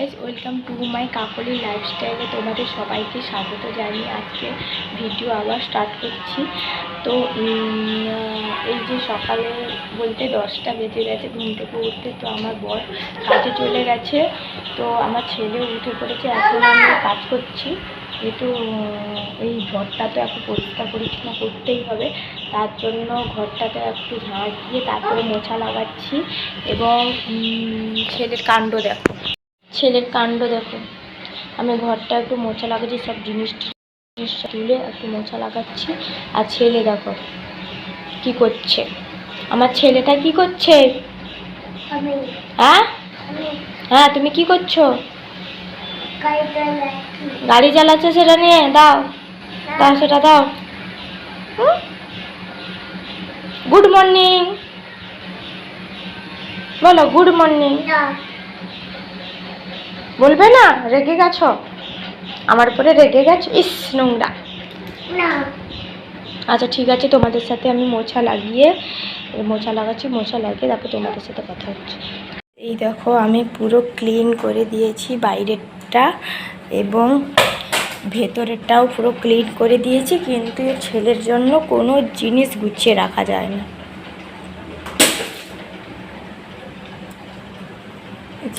Guys, welcome to my কাকলি লাইফস্টাইলে তোমাদের সবাইকে স্বাগত জানিয়ে আজকে ভিডিও আবার স্টার্ট করছি। তো এই যে সকালে বলতে 10টা বেজে গেছে ঘুম থেকে উঠতে। তো আমার বর কাজে চলে গেছে, তো আমার ছেলেও উঠে পড়েছে। এখন আমি কাজ করছি, যেহেতু এই ঘরটা তো একটু পরিষ্কার পরিচ্ছন্ন করতেই হবে, তার জন্য ঘরটাতে একটু ঝাঁট দিয়ে তারপরে মোছা লাগাচ্ছি। এবং ছেলের কাণ্ড দেখো, আমি ঘরটা একটু মোছা লাগাচ্ছি, সব জিনিস তুলে একটু মোছা লাগাচ্ছি। আর ছেলে দেখো কি করছে, আমার ছেলেটা কি করছে? হ্যাঁ, তুমি কি করছো? গাড়ি চালাচ্ছে, সেটা নিয়ে দাও, সেটা দাও। গুড মর্নিং বলো, গুড মর্নিং বলবে না? রেগে গেছো আমার উপরে? রেগে গেছো? ইস নোংরা। আচ্ছা ঠিক আছে, তোমাদের সাথে আমি মোছা লাগাচ্ছি, মোছা লাগিয়ে তারপর তোমাদের সাথে কথা হচ্ছে। এই দেখো, আমি পুরো ক্লিন করে দিয়েছি বাইরেরটা এবং ভেতরেরটাও পুরো ক্লিন করে দিয়েছি, কিন্তু ছেলের জন্য কোনো জিনিস গুছিয়ে রাখা যায় না।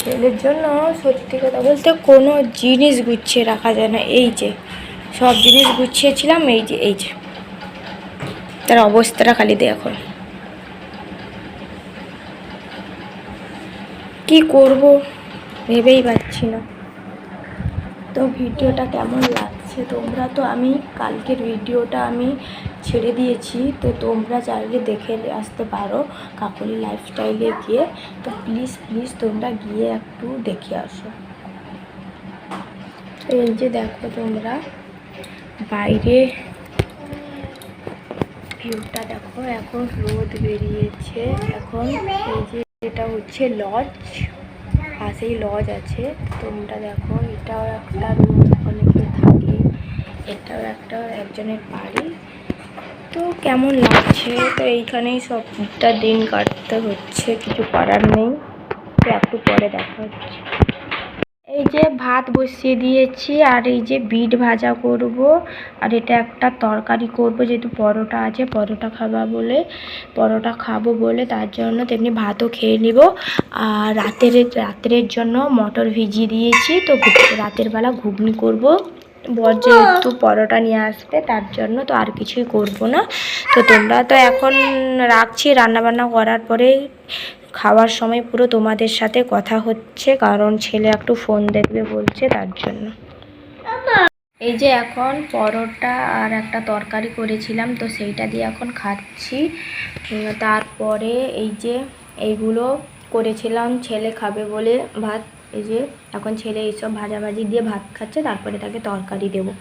ছেলের জন্য সত্যি কথা বলতে কোনো জিনিস গুছিয়ে রাখা যায় না। এই যে সব জিনিস গুছিয়েছিলাম, এই যে তার অবস্থাটা খালি দেখো। কি করব ভেবেই পাচ্ছি না। তো ভিডিওটা কেমন লাগছে তোমরা? তো আমি কালকের ভিডিওটা আমি ছেড়ে দিয়েছি, তো তোমরা চাইলে দেখে আসতে পারো কাকলি লাইফস্টাইলে গিয়ে। তো প্লিজ তোমরা গিয়ে একটু দেখে আসো। এই যে দেখো তোমরা বাইরে ভিউটা দেখো, এখন রোদ বেরিয়েছে। এখন এই যে এটা হচ্ছে লজ, পাশেই লজ আছে। তোমরা দেখো, এটাও একটা রুম, অনেকে থাকে, এটাও একজনের বাড়ি। তো কেমন লাগছে? তো এইখানেই সবটা দিন কাটতে হচ্ছে, কিছু করার নেই। তো একটু পরে দেখা হচ্ছে। এই যে ভাত বসিয়ে দিয়েছি, আর এই যে বিট ভাজা করব, আর এটা একটা তরকারি করব, যেহেতু পরোটা আছে, পরোটা খাবো বলে তার জন্য। তেমনি ভাতও খেয়ে নিব। আর রাত্রের জন্য মটর ভিজিয়ে দিয়েছি, তো রাতের বেলা ঘুগনি করব। বর যেহেতু পরোটা নিয়ে আসবে তার জন্য, তো আর কিছুই করব না। তো তোমরা তো এখন রাখছি, রান্নাবান্না করার পরে খাওয়ার সময় পুরো তোমাদের সাথে কথা হচ্ছে, কারণ ছেলে একটু ফোন দেখবে বলছে, তার জন্য। এই যে এখন পরোটা আর একটা তরকারি করেছিলাম, তো সেইটা দিয়ে এখন খাচ্ছি। তারপরে এই যে এইগুলো করেছিলাম ছেলে খাবে বলে ভাত। এই যে এখন ছেলে এইসব ভাজাভাজি দিয়ে ভাত খাচ্ছে, তারপরে তাকে তরকারি দেবো।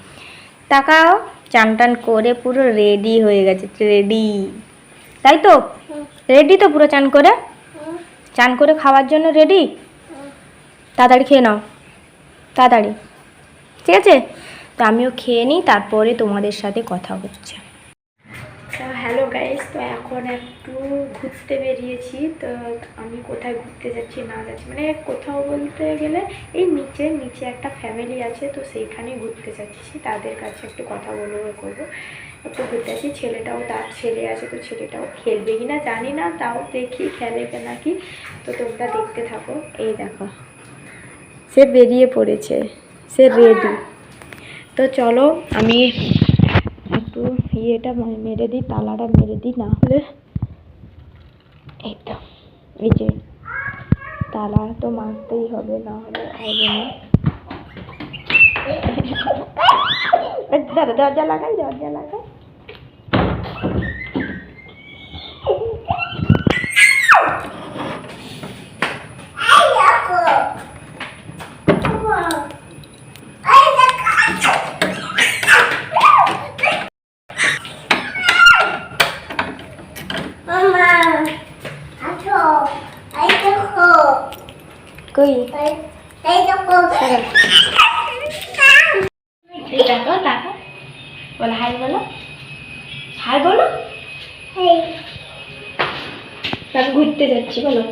তাকাও, চান টান করে পুরো রেডি হয়ে গেছে, রেডি তাই তো? রেডি তো পুরো চান করে খাওয়ার জন্য রেডি। তাড়াতাড়ি খেয়ে নাও, তাড়াতাড়ি, ঠিক আছে? তো আমিও খেয়ে নিই, তারপরে তোমাদের সাথে কথা হচ্ছে। তো হ্যালো গাইস, তো এখন একটু ঘুরতে বেরিয়েছি। তো আমি কোথায় ঘুরতে যাচ্ছি না যাচ্ছি মানে কোথাও বলতে গেলে এই নিচে একটা ফ্যামিলি আছে, তো সেইখানেই ঘুরতে যাচ্ছি। তাদের কাছে একটু কথা করবো, একটু ঘুরতে যাচ্ছি। তার ছেলে আছে, তো ছেলেটাও খেলবে কিনা জানি না, তাও দেখি খেলে নাকি। তো তোমরা দেখতে থাকো। এই দেখো, সে বেরিয়ে পড়েছে, সে রেডি। তো চলো আমি একটু ইয়েটা মেরে দিই, তালাটা মেরে দিই, না হলে এই তো এই যে তালা তো মারতেই হবে, না হলে হবে না। দরজা লাগাই। কই দেখো, বলো হাই, বলো আমি ঘুরতে যাচ্ছি, বলো।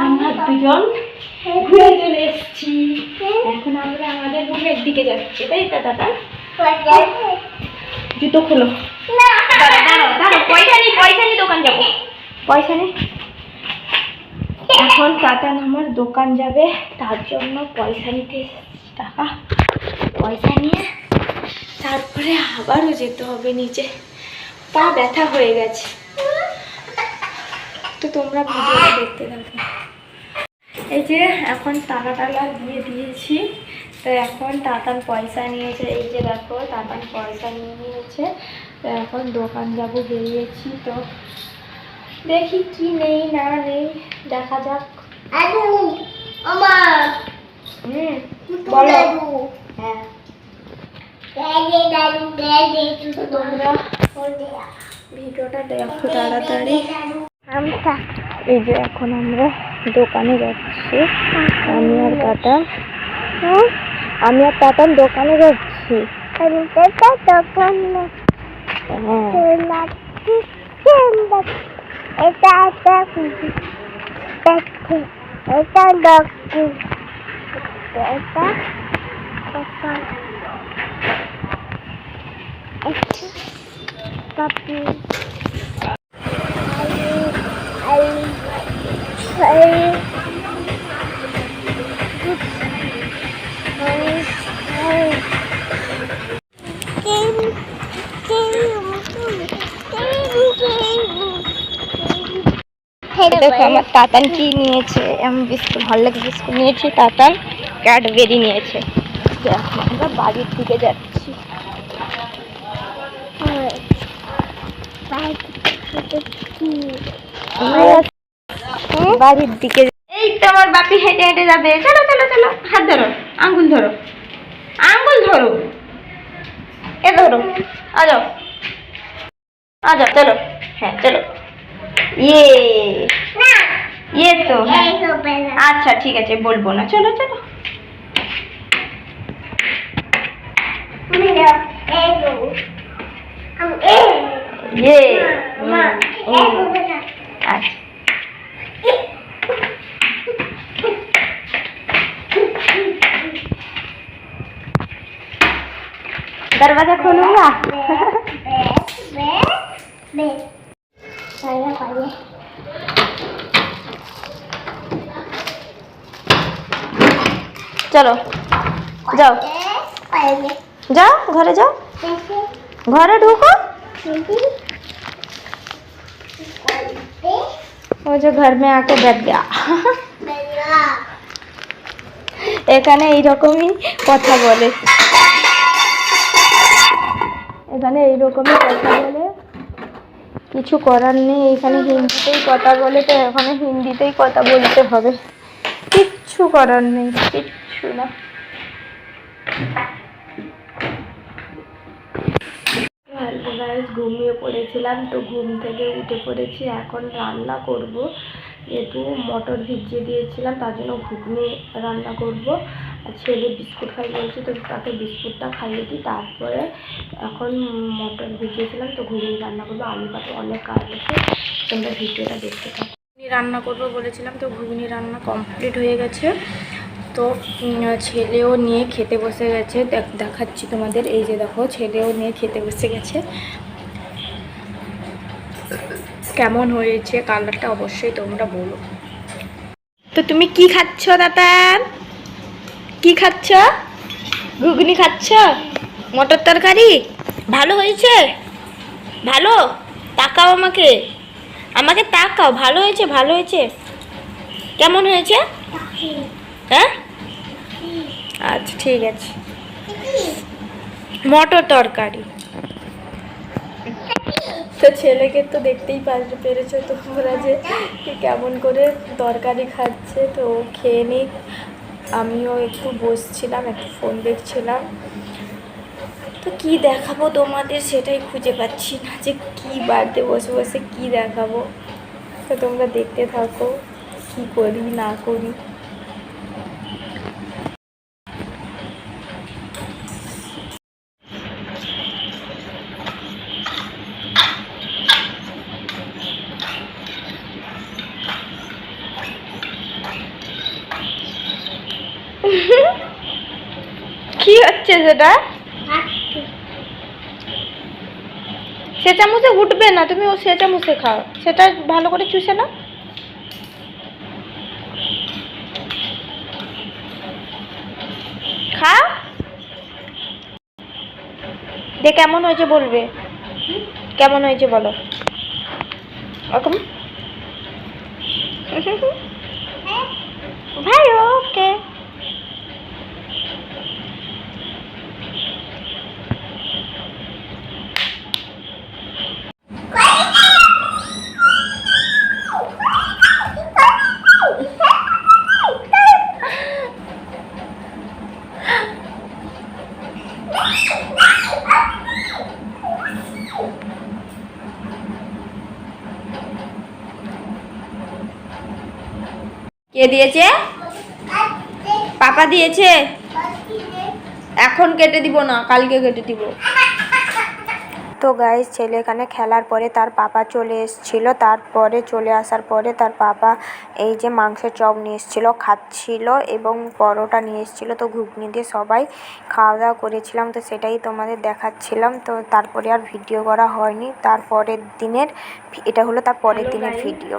আমরা দুজন ঘুরে চলে এসেছি। এখন আমরা আমাদের রুমের দিকে যাচ্ছি, তাই তো দাদা? জুতো খোলো। দাঁড়াও, পয়সা নেই, দোকান যাবো, পয়সা নেই। এখন তাতান আমার দোকান যাবে, তার জন্য পয়সা নিতে টাকা, পয়সা নিয়ে তারপরে আবারও যেতে হবে নিচে। পা ব্যথা হয়ে গেছে, তো তোমরা ভিডিওটা দেখতে থাকো। এই যে এখন টাকা দিয়ে দিয়েছি, তো এখন তাতান পয়সা নিয়েছে। এই যে দেখো, তাতান পয়সা নিয়ে নিয়েছে। তো এখন দোকান যাবো, বেরিয়েছি। তো দেখি কি নেই না নেই, দেখা যাক। বলো। হ্যাঁ, তোমরা ভিডিওটা দেখো তাড়াতাড়ি। এই যে এখন আমরা দোকানে যাচ্ছি, আমি আর তাতান দোকানে যাচ্ছি। দেখো আমার তাতান কি নিয়েছে, আমি বিস্কুট, হরলিক্স বিস্কুট নিয়েছি, তাতান ক্যাডবেরি নিয়েছে। এখন আমরা বাড়ির দিকে যাচ্ছি। বাড়ির দিকে এই তো আমার বাপি হেঁটে হেঁটে যাবে। চলো চলো চলো, হাত ধরো, আঙ্গুল ধরো, আঙ্গুল ধরো, এ ধরো, আজাও আজাও, চলো। হ্যাঁ চলো, ইয়ে তো আচ্ছা ঠিক আছে, বলবো না, চলো চলো। अच्छा दरवाजा खोलूंगा। चलो जाओ जाओ, घरे जाओ, घरे ढूको। वो जो घर में आके बैठ गया। এখানে এইরকমই কথা বলে, এখানে এইরকমই কথা বলে, কিছু করার নেই। এখানে হিন্দিতেই কথা বলে, তো এখানে হিন্দিতেই কথা বলতে হবে, কিচ্ছু করার নেই, কিচ্ছু না। হ্যালো গাইস, ঘুমিয়ে পড়েছিলাম, তো ঘুম থেকে উঠে পড়েছি। এখন রান্না করব, যেহেতু মটর ভিজিয়ে দিয়েছিলাম, তার জন্য ঘুগনি রান্না করব। আর ছেলে বিস্কুট খাই বলছে, তো তাকে বিস্কুটটা খাইয়ে দিই। তারপরে এখন মটর ভিজিয়েছিলাম, তো ঘুগনি রান্না করবো। আলু কাটে, অনেক কাজ আছে, তোমরা ভিডিওটা দেখতে থাকো। ঘুগনি রান্না করবো বলেছিলাম, তো ঘুগনি রান্না কমপ্লিট হয়ে গেছে। তো ছেলেও নিয়ে খেতে বসে গেছে, দেখাচ্ছি তোমাদের। এই যে দেখো, ছেলেও নিয়ে খেতে বসে গেছে। কেমন হয়েছে কালারটা অবশ্যই তোমরা বলো। তো তুমি কি খাচ্ছ দাদা? কি খাচ্ছ? ঘুগনি খাচ্ছ? মটর তরকারি ভালো হয়েছে? ভালো? তাকাও আমাকে, আমাকে তাকাও। ভালো হয়েছে? ভালো হয়েছে? কেমন হয়েছে? হ্যাঁ আচ্ছা ঠিক আছে। মটর তরকারি। তো তো ছেলেকে তো দেখতেই পেরেছো তোমরা যে কেমন করে তরকারি খাচ্ছে। তো ও খেয়ে নিক, আমিও একটু বসছিলাম, একটু ফোন দেখছিলাম। তো কি দেখাবো তোমাদের সেটাই খুঁজে পাচ্ছি না, যে কি বাড়িতে বসে বসে কি দেখাবো। তো তোমরা দেখতে থাকো কি করি না করি। কি হচ্ছে সেটা? সে চামচে উঠবে না, তুমি ও সে চামচে খাও, সেটা ভালো করে চুষে নাও। খা, দে কেমন হয়েছে বলবে, কেমন হয়েছে বলো। ওরকম ভাই ওকে। কে দিয়েছে? পাপা দিয়েছে। এখন কেটে দিব না, কালকে কেটে দিব। তো গাইস, ছেলে এখানে খেলার পরে তার পাপা চলে এসেছিলো। তারপরে চলে আসার পরে তার পাপা এই যে মাংসের চপ নিয়ে এসেছিলো, খাচ্ছিল, এবং পরোটা নিয়ে এসেছিলো। তো ঘুগনি দিয়ে সবাই খাওয়া দাওয়া করেছিলাম, তো সেটাই তোমাদের দেখাচ্ছিলাম। তো তারপরে আর ভিডিও করা হয়নি। তারপরের দিনের এটা হলো তার পরের দিনের ভিডিও।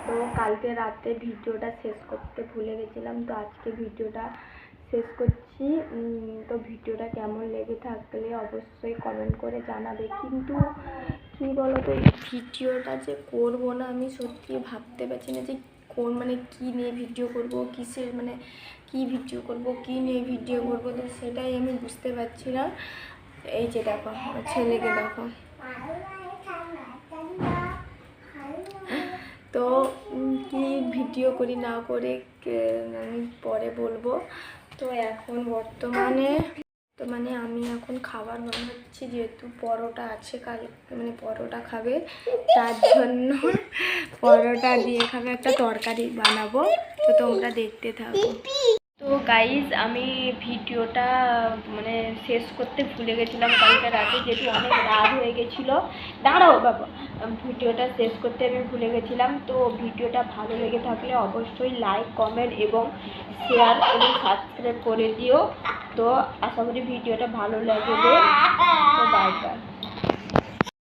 তো কালকে রাতে ভিডিওটা শেষ করতে ভুলে গেছিলাম, তো আজকে ভিডিওটা শেষ করছি। তো ভিডিওটা কেমন লেগে থাকলে অবশ্যই কমেন্ট করে জানাবে। কিন্তু কী বলো তো, ভিডিওটা যে করবো না, আমি সত্যি ভাবতে পারছি না যে কোন মানে কী নিয়ে ভিডিও করব, কিসের মানে কী ভিডিও করব, কী নিয়ে ভিডিও করব, তো সেটাই আমি বুঝতে পারছি না। এই যে দেখো ছেলেকে দেখো। তো কি ভিডিও করি না করে আমি পরে বলবো। তো এখন বর্তমানে আমি এখন খাবার বানাচ্ছি, যেহেতু পরোটা আছে, কাল মানে পরোটা খাবে, তার জন্য পরোটা দিয়ে খাবে, একটা তরকারি বানাবো। তো তোমরা দেখতে থাকো। তো গাইজ, আমি ভিডিওটা মানে শেষ করতে ভুলে গেছিলাম কালকে রাতে, যেহেতু অনেক রাত হয়ে গেছিলো। দাঁড়াও বাবা, ভিডিওটা শেষ করতে আমি ভুলে গেছিলাম। তো ভিডিওটা ভালো লেগে থাকলে অবশ্যই লাইক, কমেন্ট এবং শেয়ার এবং সাবস্ক্রাইব করে দিও। তো আশা করি ভিডিওটা ভালো লাগবে। তো বাই বাই।